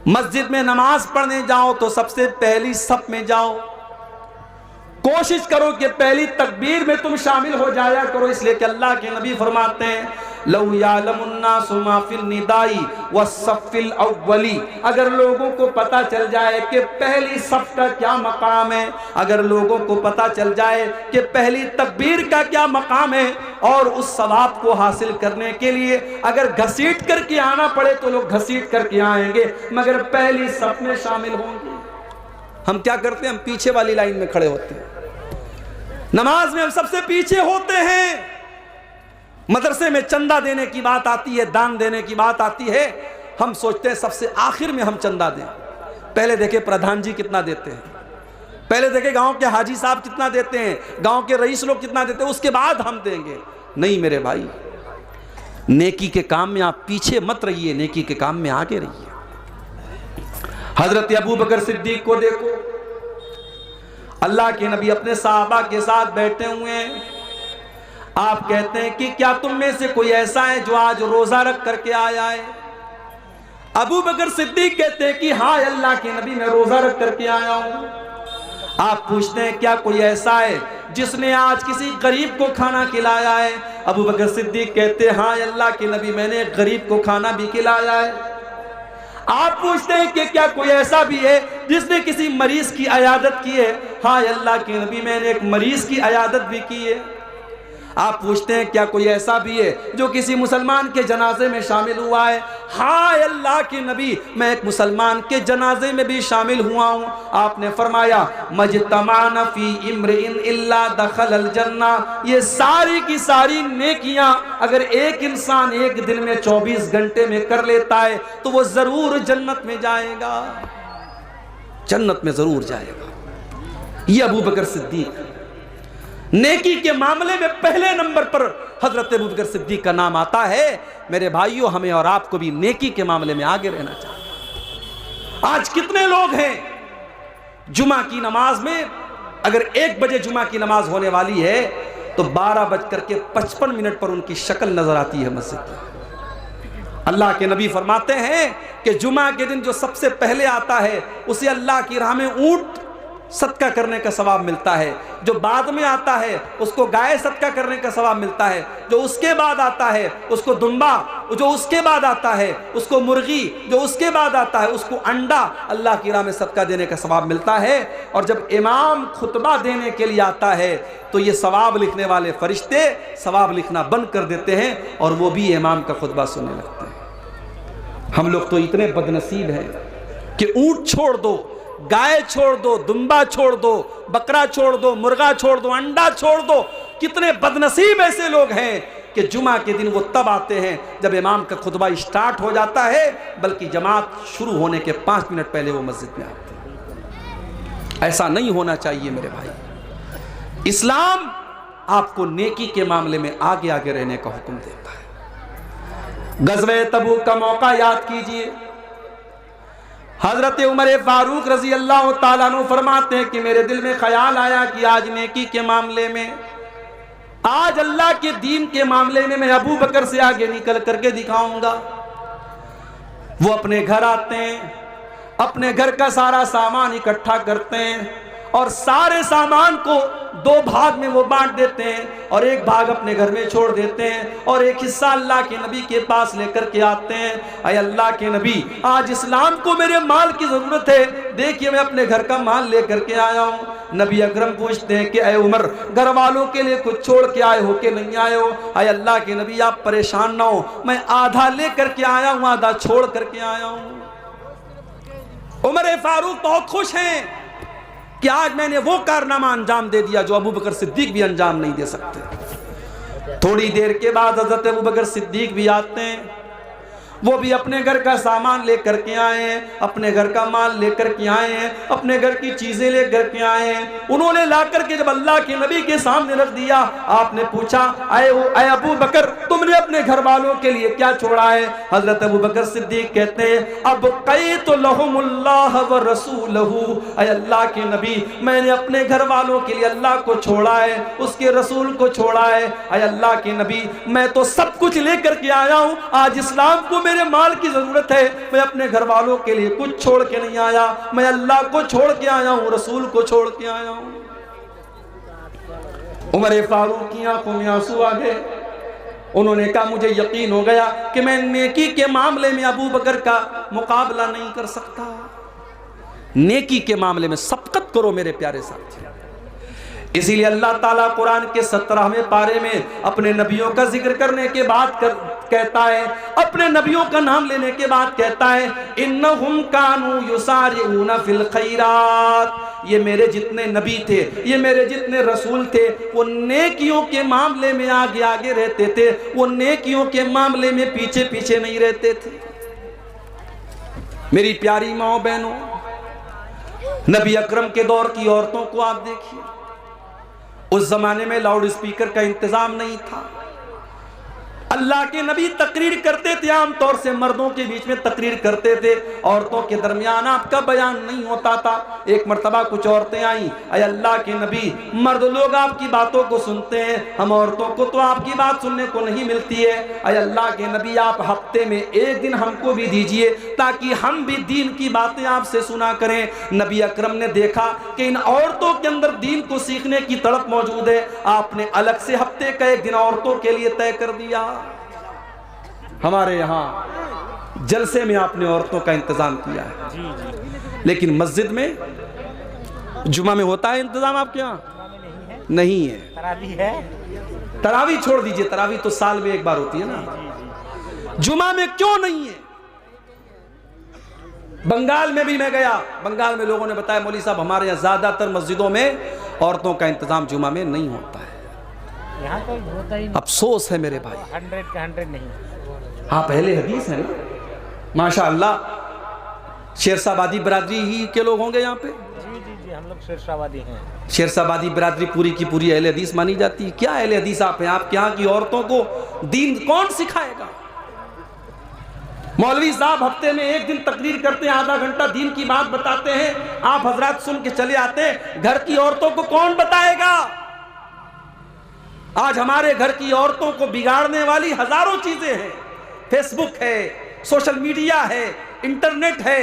मस्जिद में नमाज पढ़ने जाओ तो सबसे पहली सफ में जाओ। कोशिश करो कि पहली तकबीर में तुम शामिल हो जाया करो, इसलिए कि अल्लाह के नबी फरमाते हैं लौ यालमुन्नासु मा फिल निदाई वस्सफ़िल अव्वली, अगर लोगों को पता चल जाए कि पहली सफ का क्या मकाम है, अगर लोगों को पता चल जाए कि पहली तकबीर का क्या मकाम है, और उस सवाब को हासिल करने के लिए अगर घसीट करके आना पड़े तो लोग घसीट करके आएंगे, मगर पहली सफ में शामिल होंगे। हम क्या करते हैं, हम पीछे वाली लाइन में खड़े होते हैं, नमाज में हम सबसे पीछे होते हैं। मदरसे में चंदा देने की बात आती है, दान देने की बात आती है, हम सोचते हैं सबसे आखिर में हम चंदा दें। पहले देखे प्रधान जी कितना देते हैं, पहले देखे गांव के हाजी साहब कितना देते हैं, गांव के रईस लोग कितना देते हैं, उसके बाद हम देंगे। नहीं मेरे भाई, नेकी के काम में आप पीछे मत रहिए, नेकी के काम में आगे रहिए। हजरत अबू बकर सिद्दीक को देखो, अल्लाह के नबी अपने साहबा के साथ बैठे हुए हैं। आप कहते हैं कि क्या तुम में से कोई ऐसा है जो आज रोजा रख करके आया है? अबू बकर सिद्दीक कहते हैं कि हाँ अल्लाह के नबी, मैं रोजा रख करके आया हूं। आप पूछते हैं क्या कोई ऐसा है जिसने आज किसी गरीब को खाना खिलाया है? अबू बकर सिद्दीक कहते हैं हाँ अल्लाह के नबी, मैंने एक गरीब को खाना भी खिलाया है। आप पूछते हैं कि क्या कोई ऐसा भी है जिसने किसी मरीज की अयादत की है? हाँ अल्लाह के नबी, मैंने एक मरीज की अयादत भी की है। आप पूछते हैं क्या कोई ऐसा भी है जो किसी मुसलमान के जनाजे में शामिल हुआ है? हाँ अल्लाह के नबी, मैं एक मुसलमान के जनाजे में भी शामिल हुआ हूँ। आपने फरमाया मजतमाना फी इम्रिइन इल्ला दखलल जन्ना, ये सारी की सारी नेकियां अगर एक इंसान एक दिन में 24 घंटे में कर लेता है तो वो जरूर जन्नत में जाएगा, जन्नत में जरूर जाएगा। ये अबू बकर सिद्दीक, नेकी के मामले में पहले नंबर पर हजरत अबू बकर सिद्दीक का नाम आता है। मेरे भाइयों, हमें और आपको भी नेकी के मामले में आगे रहना चाहिए। आज कितने लोग हैं जुमा की नमाज में, अगर 1 बजे जुमा की नमाज होने वाली है तो 12:55 पर उनकी शक्ल नजर आती है मस्जिद में। अल्लाह के नबी फरमाते हैं कि जुमा के दिन जो सबसे पहले आता है उसे अल्लाह की राह में ऊंट सदका करने का सवाब मिलता है, जो बाद में आता है उसको गाय सदका करने का सवाब मिलता है, जो उसके बाद आता है उसको दुम्बा, जो उसके बाद आता है उसको मुर्गी, जो उसके बाद आता है उसको अंडा अल्लाह की राह में सदका देने का सवाब मिलता है। और जब इमाम खुतबा देने के लिए आता है तो ये सवाब लिखने वाले फरिश्ते सवाब लिखना बंद कर देते हैं और वो भी इमाम का खुतबा सुनने लगते हैं। हम लोग तो इतने बदनसीब हैं कि ऊंट छोड़ दो, गाय छोड़ दो, दुम्बा छोड़ दो, बकरा छोड़ दो, मुर्गा छोड़ दो, अंडा छोड़ दो। कितने बदनसीब ऐसे लोग हैं कि जुमा के दिन वो तब आते हैं जब इमाम का खुतबा स्टार्ट हो जाता है, बल्कि जमात शुरू होने के 5 मिनट पहले वो मस्जिद में आते हैं। ऐसा नहीं होना चाहिए मेरे भाई। इस्लाम आपको नेकी के मामले में आगे आगे रहने का हुक्म देता है। गज़वे तबूक का मौका याद कीजिए। हजरत उमर फारूक रजी अल्लाह ताला अन्हु फरमाते हैं कि मेरे दिल में ख्याल आया कि आज नेकी के मामले में, आज अल्लाह के दीन के मामले में मैं अबू बकर से आगे निकल करके दिखाऊंगा। वो अपने घर आते हैं, अपने घर का सारा सामान इकट्ठा करते हैं और सारे सामान को 2 भाग में वो बांट देते हैं और एक भाग अपने घर में छोड़ देते हैं और एक हिस्सा अल्लाह के नबी के पास लेकर के आते हैं। अय अल्लाह के नबी, आज इस्लाम को मेरे माल की जरूरत है, देखिए मैं अपने घर का माल लेकर के आया हूँ। नबी अकरम पूछते हैं कि अय उमर, घर वालों के लिए कुछ छोड़ के आए हो कि नहीं आए हो? अय अल्लाह के नबी, आप परेशान ना हो, मैं आधा लेकर के आया हूँ, आधा छोड़ करके आया हूँ। उमर फारूक बहुत खुश हैं कि आज मैंने वो कारनामा अंजाम दे दिया जो अबू बकर सिद्दीक भी अंजाम नहीं दे सकते। थोड़ी देर के बाद हजरत अबू बकर सिद्दीक भी आते हैं, वो भी अपने घर का सामान लेकर के आए हैं, अपने घर का माल लेकर के आए हैं, अपने घर की चीजें लेकर के आए हैं। उन्होंने ला करके जब अल्लाह के नबी के सामने रख दिया, आपने पूछा अय अबू बकर, तुमने अपने घर वालों के लिए क्या छोड़ा है? हजरत अबू बकर सिद्दीक कहते हैं अब क़ैतु लहुमुल्लाह व रसूलहू, अय अल्लाह के नबी, मैंने अपने घर वालों के लिए अल्लाह को छोड़ा है, उसके रसूल को छोड़ा है। अय अल्लाह के नबी, मैं तो सब कुछ लेकर के आया हूँ, आज इस्लाम को मेरे माल की जरूरत है, मैं अपने घर वालों के लिए कुछ छोड़ के नहीं आया, मैं अल्लाह को छोड़ के आया हूँ, रसूल को छोड़ के आया हूँ। उमर फारूक की आंखों में आंसू आ गए। उन्होंने कहा मुझे यकीन हो गया कि मैं नेकी के मामले में अबू बकर का मुकाबला नहीं कर सकता। नेकी के मामले में सबकत करो मेरे प्यारे साथी। इसीलिए अल्लाह ताला कुरान के 17वें पारे में अपने नबियों का जिक्र करने के बाद कहता है, अपने नबियों का नाम लेने के बाद कहता है, इन्नहुम कानू युसारिऊना फिल खैरात। ये मेरे जितने नबी थे, ये मेरे जितने रसूल थे, वो नेकियों के मामले में आगे आगे रहते थे, वो नेकियों के मामले में पीछे पीछे नहीं रहते थे। मेरी प्यारी माओ बहनों, नबी अकरम के दौर की औरतों को आप देखिए। उस जमाने में लाउड स्पीकर का इंतजाम नहीं था। अल्लाह के नबी तकरीर करते थे, आमतौर से मर्दों के बीच में तकरीर करते थे, औरतों के दरमियान आपका बयान नहीं होता था। एक मर्तबा कुछ औरतें आई, अय अल्लाह के नबी, मर्द लोग आपकी बातों को सुनते हैं, हम औरतों को तो आपकी बात सुनने को नहीं मिलती है। अय अल्लाह के नबी, आप हफ्ते में एक दिन हमको भी दीजिए ताकि हम भी दीन की बातें आपसे सुना करें। नबी अकरम ने देखा कि इन औरतों के अंदर दीन को सीखने की तड़प मौजूद है। आपने अलग से हफ्ते का एक दिन औरतों के लिए तय कर दिया। हमारे यहाँ जलसे में आपने औरतों का इंतजाम किया है, लेकिन मस्जिद में जुमा में होता है इंतजाम आपके यहाँ? नहीं है। तरावी है, तरावी छोड़ दीजिए, तरावी तो साल में एक बार होती है ना। जुमा में क्यों नहीं है? बंगाल में भी मैं गया, बंगाल में लोगों ने बताया मौलवी साहब हमारे यहाँ ज्यादातर मस्जिदों में औरतों का इंतजाम जुमा में नहीं होता है। यहाँ तो होता ही नहीं। अफसोस है मेरे भाई, 100 का 100 नहीं। आप अहले हदीस हैं ना, माशाअल्लाह। शेरशाबादी बिरादरी ही के लोग होंगे यहाँ पे? जी जी जी, हम लोग शेरशाबादी हैं। शेरशाबादी बिरादरी पूरी की पूरी अहले हदीस मानी जाती है। क्या अहले हदीस आप हैं? आपके यहाँ की औरतों को दीन कौन सिखाएगा? मौलवी साहब हफ्ते में एक दिन तकरीर करते हैं, आधा घंटा दीन की बात बताते हैं, आप हजरात सुन के चले आते हैं। घर की औरतों को कौन बताएगा? आज हमारे घर की औरतों को बिगाड़ने वाली हजारों चीजें हैं। फेसबुक है, सोशल मीडिया है, इंटरनेट है,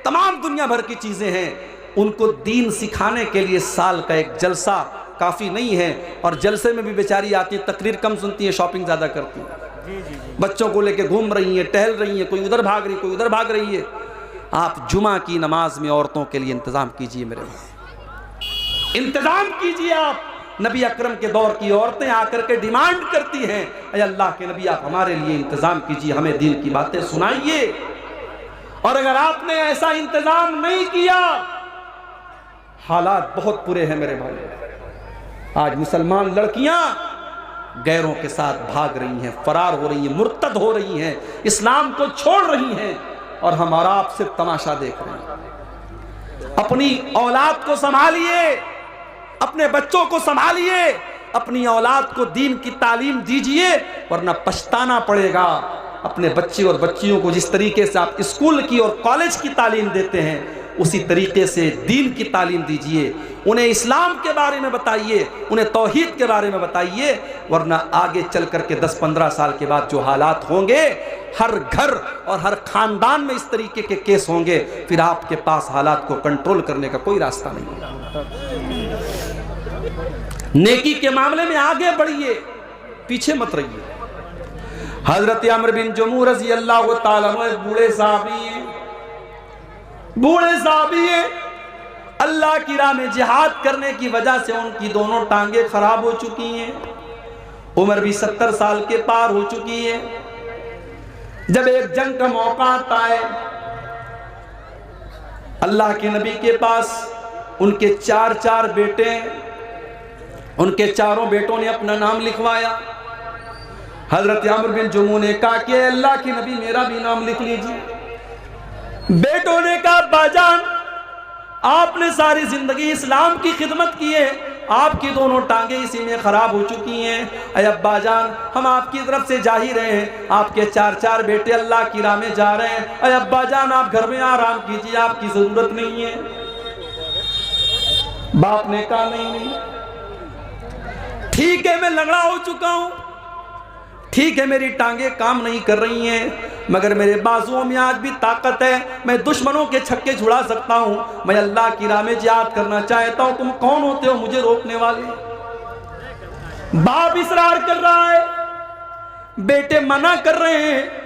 तमाम दुनिया भर की चीजें हैं। उनको दीन सिखाने के लिए साल का एक जलसा काफी नहीं है, और जलसे में भी बेचारी आती है, तकरीर कम सुनती है, शॉपिंग ज्यादा करती है। बच्चों को लेके घूम रही है, टहल रही है, कोई उधर भाग रही है, कोई उधर भाग रही है। आप जुमा की नमाज में औरतों के लिए इंतजाम कीजिए मेरे भाई, इंतजाम कीजिए आप। नबी अकरम के दौर की औरतें आकर के डिमांड करती हैं, अय अल्लाह के नबी आप हमारे लिए इंतजाम कीजिए, हमें दीन की बातें सुनाइए। और अगर आपने ऐसा इंतजाम नहीं किया, हालात बहुत बुरे हैं मेरे भाई। आज मुसलमान लड़कियां गैरों के साथ भाग रही हैं, फरार हो रही हैं, मुर्तद हो रही हैं, इस्लाम को छोड़ रही हैं, और हमारा आप सिर्फ तमाशा देख रहे हैं। अपनी औलाद को संभालिए, अपने बच्चों को संभालिए, अपनी औलाद को दीन की तालीम दीजिए, वरना पछताना पड़ेगा। अपने बच्चे और बच्चियों को जिस तरीके से आप स्कूल की और कॉलेज की तालीम देते हैं, उसी तरीके से दीन की तालीम दीजिए। उन्हें इस्लाम के बारे में बताइए, उन्हें तौहीद के बारे में बताइए, वरना आगे चल करके 10-15 साल के बाद जो हालात होंगे, हर घर और हर खानदान में इस तरीके के केस होंगे, फिर आपके पास हालात को कंट्रोल करने का कोई रास्ता नहीं होगा। नेकी के मामले में आगे बढ़िए, पीछे मत रहिए। हजरत अमर बिन जमूह रज़ी अल्लाह ताला अन्हु बूढ़े साहबी हैं, अल्लाह की राह में जिहाद करने की वजह से उनकी दोनों टांगे खराब हो चुकी हैं। उम्र भी 70 साल के पार हो चुकी है। जब एक जंग का मौका आता है, अल्लाह के नबी के पास उनके 4 बेटे हैं। उनके चारों बेटों ने अपना नाम लिखवाया। हजरत अमर बिन जमूह ने कहा कि अल्लाह के नबी मेरा भी नाम लिख लीजिए। बेटों ने कहा बाजान आपने सारी जिंदगी इस्लाम की खिदमत की है, आपकी दोनों टांगे इसी में खराब हो चुकी हैं। अय अब्बाजान हम आपकी तरफ से जा ही रहे हैं, आपके 4 बेटे अल्लाह की राह में जा रहे हैं। अय अब्बाजान आप घर में आराम कीजिए, आपकी जरूरत नहीं है। बाप ने कहा नहीं, ठीक है मैं लंगड़ा हो चुका हूं, ठीक है मेरी टांगे काम नहीं कर रही हैं, मगर मेरे बाजुओं में आज भी ताकत है, मैं दुश्मनों के छक्के छुड़ा सकता हूँ। मैं अल्लाह की राह में जिहाद करना चाहता हूँ। तुम कौन होते हो मुझे रोकने वाले? बाप इसरार कर रहा है, बेटे मना कर रहे हैं।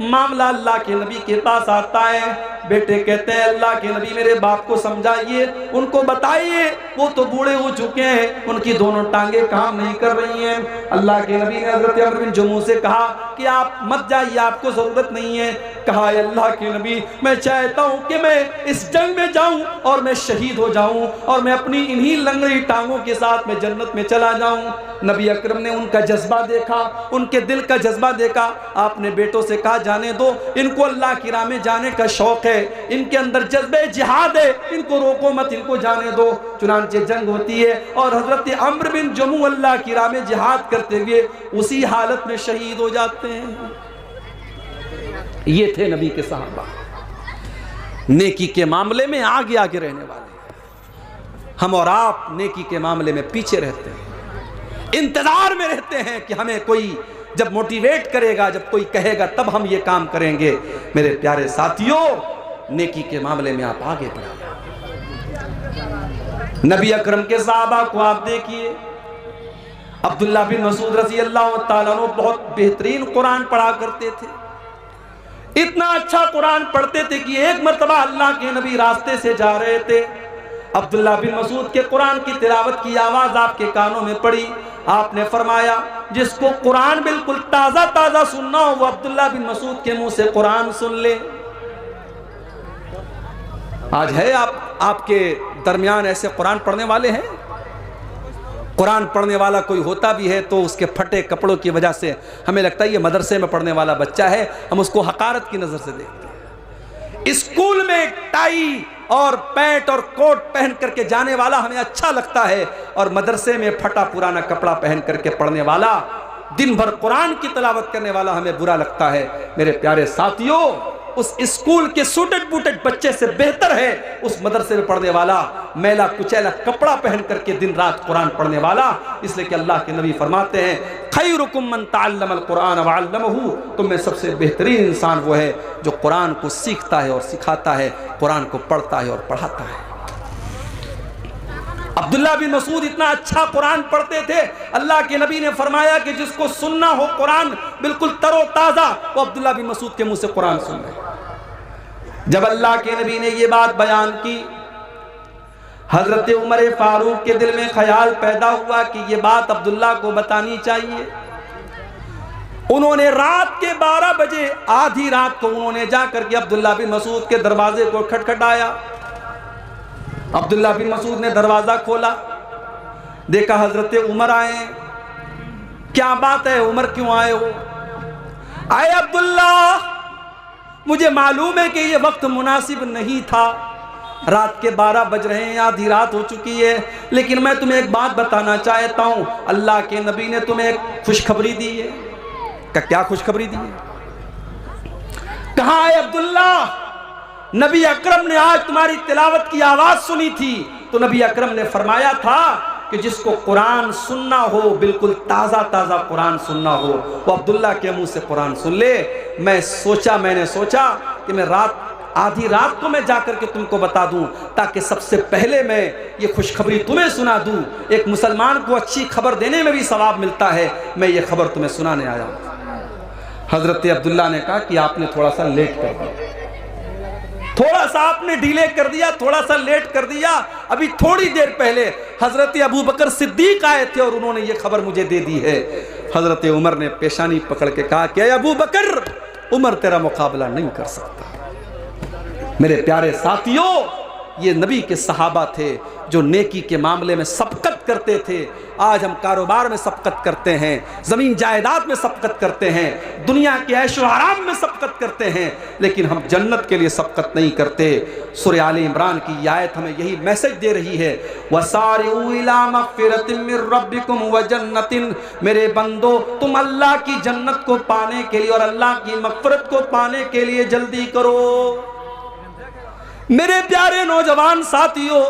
मामला अल्लाह के नबी के पास आता है। बेटे कहते हैं अल्लाह के नबी मेरे बाप को समझाइए, उनको बताइए, वो तो बूढ़े हो चुके हैं, उनकी दोनों टांगे काम नहीं कर रही हैं। अल्लाह के नबी ने हजरत अमर बिन जमू से कहा कि आप मत जाइए, आपको जरूरत नहीं है। कहा अल्लाह के नबी मैं चाहता हूं कि मैं इस जंग में जाऊं और मैं शहीद हो जाऊं और मैं अपनी इन्हीं लंगड़ी टांगों के साथ मैं जन्नत में चला जाऊं। नबी अकरम ने उनका जज्बा देखा, उनके दिल का जज्बा देखा। आपने बेटों से कहा जाने दो, इनको अल्लाह की राह में जाने का शौक है, इनके अंदर जज्बे जिहाद है, इनको रोको मत, इनको जाने दो। चुनांचे जंग होती है और हजरत अम्र बिन जमू अल्लाह की राह में जिहाद करते हुए उसी हालत में शहीद हो जाते हैं। ये थे नबी के सहाबा, नेकी के मामले में आगे आगे रहने वाले। हम और आप नेकी के मामले में पीछे रहते हैं, इंतजार में रहते हैं कि हमें कोई जब मोटिवेट करेगा, जब कोई कहेगा तब हम ये काम करेंगे। मेरे प्यारे साथियों, नेकी के मामले में आप आगे बढ़िए। नबी अकरम के सहाबा को आप देखिए, अब्दुल्ला बिन मसूद रज़ी अल्लाह ताला अन्हु बहुत बेहतरीन कुरान पढ़ा करते थे। इतना अच्छा कुरान पढ़ते थे कि एक मर्तबा अल्लाह के नबी रास्ते से जा रहे थे। अब्दुल्ला बिन मसूद के कुरान की तिलावत की आवाज आपके कानों में पड़ी। आपने फरमाया जिसको कुरान बिल्कुल ताजा ताजा सुनना हो वो अब्दुल्ला बिन मसूद के मुंह से कुरान सुन ले। आज है आपके दरमियान ऐसे कुरान पढ़ने वाले हैं? कुरान पढ़ने वाला कोई होता भी है तो उसके फटे कपड़ों की वजह से हमें लगता है ये मदरसे में पढ़ने वाला बच्चा है, हम उसको हकारत की नजर से देखते हैं। स्कूल में टाई और पैंट और कोट पहन करके जाने वाला हमें अच्छा लगता है, और मदरसे में फटा पुराना कपड़ा पहन करके पढ़ने वाला, दिन भर कुरान की तिलावत करने वाला हमें बुरा लगता है। मेरे प्यारे साथियों, उस स्कूल के सूटेड बूटेड बच्चे से बेहतर है उस मदरसे में पढ़ने वाला मैला कुचैला कपड़ा पहन करके दिन रात कुरान पढ़ने वाला। इसलिए कि अल्लाह के नबी फरमाते हैं खैरुकुम मन तअल्लमल कुरान व अल्लमहु, तुम में सबसे बेहतरीन इंसान वो है जो कुरान को सीखता है और सिखाता है, कुरान को पढ़ता है और पढ़ाता है। अब्दुल्ला बिन मसूद इतना अच्छा कुरान पढ़ते थे, अल्लाह के नबी ने फरमाया कि जिसको सुनना हो कुरान बिल्कुल तरोताजा, वो अब्दुल्ला बिन मसूद के मुंह से कुरान सुन ले। जब अल्लाह के नबी ने ये बात बयान की, हजरत उमर फारूक के दिल में ख्याल पैदा हुआ कि ये बात अब्दुल्ला को बतानी चाहिए। उन्होंने रात के 12 बजे, आधी रात को उन्होंने जाकर के अब्दुल्ला बिन मसूद के दरवाजे को खटखटाया। अब्दुल्ला बिन मसूद ने दरवाजा खोला, देखा हजरत उमर आए। क्या बात है उमर, क्यों आए हो? आए अब्दुल्ला, मुझे मालूम है कि ये वक्त मुनासिब नहीं था, रात के 12 बज रहे हैं, आधी रात हो चुकी है, लेकिन मैं तुम्हें एक बात बताना चाहता हूं। अल्लाह के नबी ने तुम्हें एक खुशखबरी दी है। क्या खुशखबरी दी है? कहाँ है अब्दुल्ला? नबी अकरम ने आज तुम्हारी तिलावत की आवाज सुनी थी, तो नबी अकरम ने फरमाया था कि जिसको कुरान सुनना हो, बिल्कुल ताज़ा ताज़ा कुरान सुनना हो, वो अब्दुल्ला के मुंह से कुरान सुन ले। मैंने सोचा कि मैं आधी रात को मैं जाकर के तुमको बता दूं, ताकि सबसे पहले मैं ये खुशखबरी तुम्हें सुना दूं। एक मुसलमान को अच्छी खबर देने में भी सवाब मिलता है, मैं ये खबर तुम्हें सुनाने आया हूं। हजरत अब्दुल्ला ने कहा कि आपने थोड़ा सा लेट कर दिया, थोड़ा सा आपने डिले कर दिया, थोड़ा सा लेट कर दिया। अभी थोड़ी देर पहले हजरत अबू बकर सिद्दीक आए थे और उन्होंने ये खबर मुझे दे दी है। हजरत उमर ने पेशानी पकड़ के कहा कि अबू बकर, उमर तेरा मुकाबला नहीं कर सकता। मेरे प्यारे साथियों, ये नबी के सहाबा थे जो नेकी के मामले में सबकत करते थे। आज हम कारोबार में सबकत करते हैं, ज़मीन जायदाद में सबकत करते हैं, दुनिया के ऐशो आराम में सबकत करते हैं, लेकिन हम जन्नत के लिए सबकत नहीं करते। सूरह आले इमरान की आयत हमें यही मैसेज दे रही है, वसारिऊ इला मग़फ़िरतिन मिर रब्बिकुम व जन्नतिन, मेरे बंदो तुम अल्लाह की जन्नत को पाने के लिए और अल्लाह की मग़फ़िरत को पाने के लिए जल्दी करो। मेरे प्यारे नौजवान साथियों,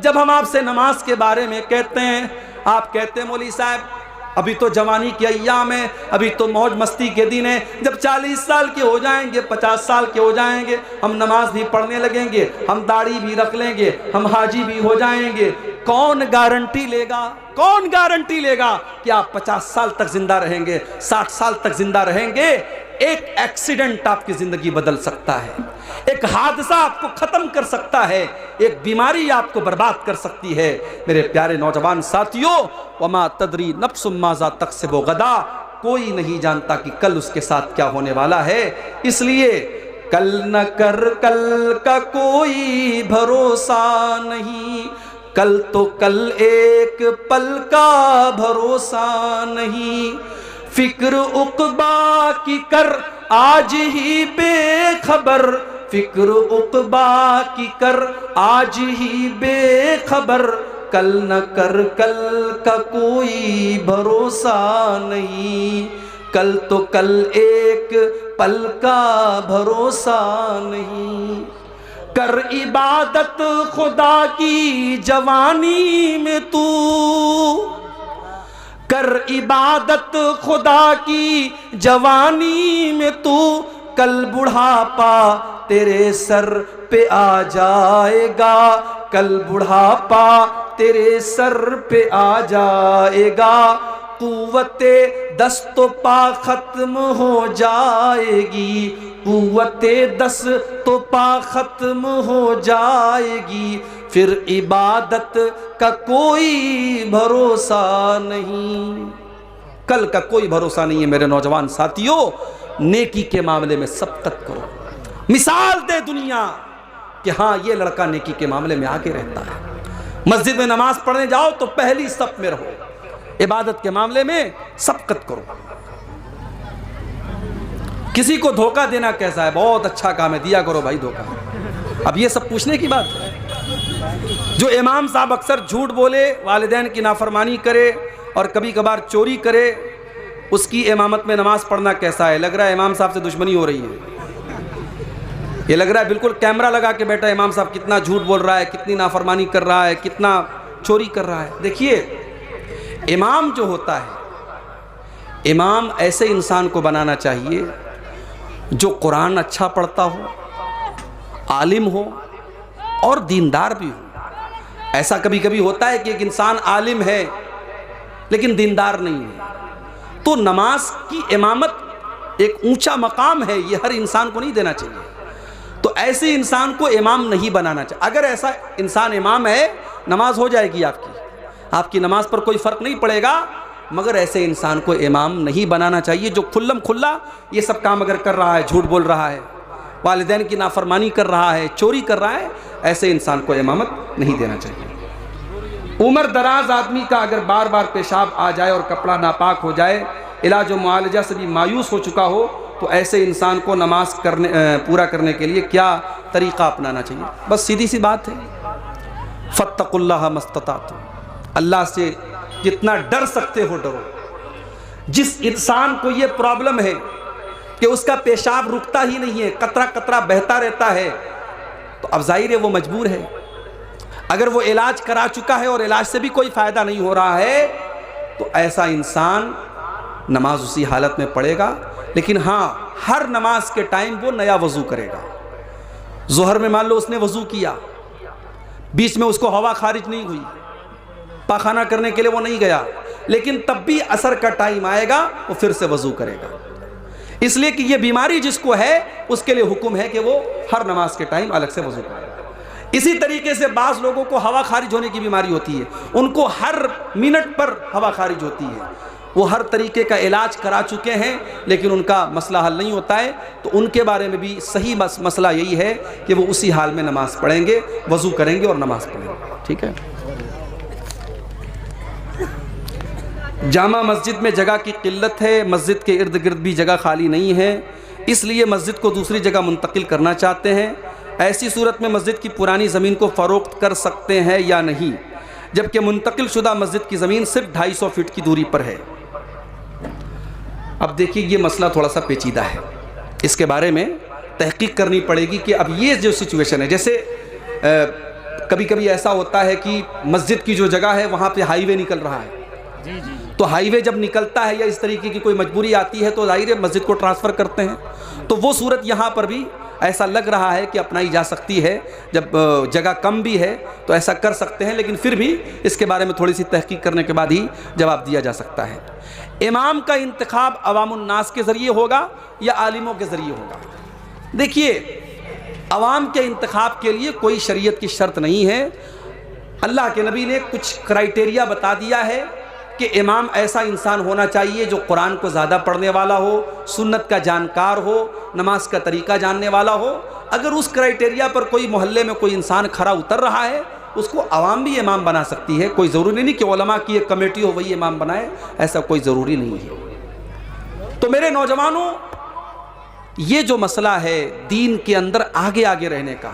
जब हम आपसे नमाज के बारे में कहते हैं, आप कहते हैं मौलवी साहब अभी तो जवानी के अय्याम है, अभी तो मौज मस्ती के दिन है। जब 40 साल के हो जाएंगे, 50 साल के हो जाएंगे, हम नमाज भी पढ़ने लगेंगे, हम दाढ़ी भी रख लेंगे, हम हाजी भी हो जाएंगे। कौन गारंटी लेगा, कौन गारंटी लेगा कि आप 50 साल तक जिंदा रहेंगे, 60 साल तक जिंदा रहेंगे? एक एक्सीडेंट आपकी जिंदगी बदल सकता है, एक हादसा आपको खत्म कर सकता है, एक बीमारी आपको बर्बाद कर सकती है। मेरे प्यारे नौजवान साथियों, वमा तदरी नफ्सुम माज़ा तक्सिबु गदा, कोई नहीं जानता कि कल उसके साथ क्या होने वाला है। इसलिए कल न कर, कल का कोई भरोसा नहीं, कल तो कल एक पल का भरोसा नहीं। फिक्र उक़बा की कर आज ही बेखबर, फिक्र उक़बा की कर आज ही बेखबर, कल न कर, कल का कोई भरोसा नहीं, कल तो कल एक पल का भरोसा नहीं। कर इबादत खुदा की जवानी में तू, कर इबादत खुदा की जवानी में तू, कल बुढ़ापा तेरे सर पे आ जाएगा, कल बुढ़ापा तेरे सर पे आ जाएगा। कुव्वते दस्तो पा खत्म हो जाएगी, कुव्वते दस तो पा खत्म हो जाएगी, फिर इबादत का कोई भरोसा नहीं। कल का कोई भरोसा नहीं है मेरे नौजवान साथियों। नेकी के मामले में सबकत करो, मिसाल दे दुनिया कि हाँ ये लड़का नेकी के मामले में आगे रहता है। मस्जिद में नमाज पढ़ने जाओ तो पहली सफ में रहो, इबादत के मामले में सबकत करो। किसी को धोखा देना कैसा है? बहुत अच्छा काम है, दिया करो भाई धोखा। अब ये सब पूछने की बात है। जो इमाम साहब अक्सर झूठ बोले, वालिदैन की नाफरमानी करे और कभी कभार चोरी करे, उसकी इमामत में नमाज पढ़ना कैसा है? लग रहा है इमाम साहब से दुश्मनी हो रही है। ये लग रहा है बिल्कुल कैमरा लगा के बैठा इमाम साहब कितना झूठ बोल रहा है, कितनी नाफरमानी कर रहा है, कितना चोरी कर रहा है। देखिए, इमाम जो होता है, इमाम ऐसे इंसान को बनाना चाहिए जो कुरान अच्छा पढ़ता हो, आलिम हो और दीनदार भी हो। ऐसा कभी कभी होता है कि एक इंसान आलिम है लेकिन दीनदार नहीं है, तो नमाज की इमामत एक ऊंचा मकाम है, ये हर इंसान को नहीं देना चाहिए। तो ऐसे इंसान को इमाम नहीं बनाना चाहिए। अगर ऐसा इंसान इमाम है, नमाज हो जाएगी आपकी नमाज पर कोई फ़र्क नहीं पड़ेगा, मगर ऐसे इंसान को इमाम नहीं बनाना चाहिए जो खुल्लम खुल्ला ये सब काम अगर कर रहा है, झूठ बोल रहा है, वालिदैन की नाफरमानी कर रहा है, चोरी कर रहा है, ऐसे इंसान को इमामत नहीं देना चाहिए। उम्र दराज आदमी का अगर बार बार पेशाब आ जाए और कपड़ा नापाक हो जाए, इलाज व मुआलजा से भी मायूस हो चुका हो, तो ऐसे इंसान को नमाज पूरा करने के लिए क्या तरीक़ा अपनाना चाहिए? बस सीधी सी बात है, फत्तकुल्लाह मस्ततातुम, अल्लाह से जितना डर सकते हो डरो। जिस इंसान को ये प्रॉब्लम है कि उसका पेशाब रुकता ही नहीं है, कतरा कतरा बहता रहता है, तो अब जाहिर है वो मजबूर है। अगर वो इलाज करा चुका है और इलाज से भी कोई फ़ायदा नहीं हो रहा है, तो ऐसा इंसान नमाज उसी हालत में पढ़ेगा। लेकिन हाँ, हर नमाज के टाइम वो नया वज़ू करेगा। ज़ोहर में मान लो उसने वज़ू किया, बीच में उसको हवा खारिज नहीं हुई, पाखाना करने के लिए वो नहीं गया, लेकिन तब भी असर का टाइम आएगा वो फिर से वज़ू करेगा। इसलिए कि ये बीमारी जिसको है उसके लिए हुक्म है कि वो हर नमाज के टाइम अलग से वज़ू करेगा। इसी तरीके से बाज़ लोगों को हवा खारिज होने की बीमारी होती है, उनको हर मिनट पर हवा खारिज होती है, वो हर तरीके का इलाज करा चुके हैं लेकिन उनका मसला हल नहीं होता है। तो उनके बारे में भी सही मसला यही है कि वो उसी हाल में नमाज़ पढ़ेंगे, वज़ू करेंगे और नमाज़ पढ़ेंगे। ठीक है। जामा मस्जिद में जगह की किल्लत है, मस्जिद के इर्द गिर्द भी जगह खाली नहीं है, इसलिए मस्जिद को दूसरी जगह मुंतकिल करना चाहते हैं। ऐसी सूरत में मस्जिद की पुरानी ज़मीन को फ़रोख्त कर सकते हैं या नहीं, जबकि मुंतकिल शुदा मस्जिद की ज़मीन सिर्फ 250 फीट की दूरी पर है। अब देखिए, ये मसला थोड़ा सा पेचीदा है, इसके बारे में तहकीक करनी पड़ेगी कि अब ये जो सिचुएशन है, जैसे कभी कभी ऐसा होता है कि मस्जिद की जो जगह है वहाँ पे हाईवे निकल रहा है, जी जी जी, तो हाईवे जब निकलता है या इस तरीके की कोई मजबूरी आती है तो जाहिर है मस्जिद को ट्रांसफ़र करते हैं। तो वो सूरत यहाँ पर भी ऐसा लग रहा है कि अपनाई जा सकती है। जब जगह कम भी है तो ऐसा कर सकते हैं, लेकिन फिर भी इसके बारे में थोड़ी सी तहकीक करने के बाद ही जवाब दिया जा सकता है। इमाम का इंतखाब अवामुन्नास के ज़रिए होगा या आलिमों के ज़रिए होगा? देखिए, अवाम के इंतखाब के लिए कोई शरीयत की शर्त नहीं है। अल्लाह के नबी ने कुछ क्राइटेरिया बता दिया है कि इमाम ऐसा इंसान होना चाहिए जो कुरान को ज़्यादा पढ़ने वाला हो, सुन्नत का जानकार हो, नमाज का तरीका जानने वाला हो। अगर उस क्राइटेरिया पर कोई मोहल्ले में कोई इंसान खरा उतर रहा है, उसको अवाम भी इमाम बना सकती है। कोई ज़रूरी नहीं कि उलमा की एक कमेटी हो वही इमाम बनाए, ऐसा कोई ज़रूरी नहीं है। तो मेरे नौजवानों, ये जो मसला है दीन के अंदर आगे आगे रहने का,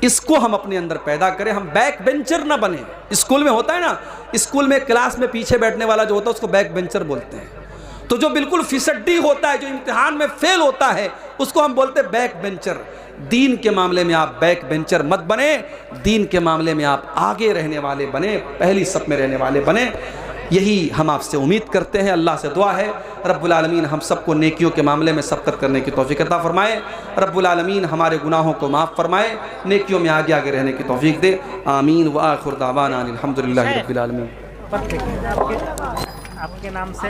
इसको हम अपने अंदर पैदा करें। हम बैक बेंचर ना बने। स्कूल में होता है ना, स्कूल में क्लास में पीछे बैठने वाला जो होता है उसको बैक बेंचर बोलते हैं। तो जो बिल्कुल फिसड्डी होता है, जो इम्तिहान में फेल होता है, उसको हम बोलते हैं बैक बेंचर। दीन के मामले में आप बैक बेंचर मत बने, दीन के मामले में आप आगे रहने वाले बने, पहली सफ में रहने वाले बने। यही हम आपसे उम्मीद करते हैं। अल्लाह से दुआ है रब्बुल आलमीन हम सबको नेकियों के मामले में सबकत करने की तौफीक अता फरमाए। रब्बुल आलमीन हमारे गुनाहों को माफ़ फरमाए, नेकियों में आगे आगे रहने की तौफीक दे। आमीन व आखिर दावाना अल्हम्दुलिल्लाहि रब्बिल आलमीन। आपके नाम से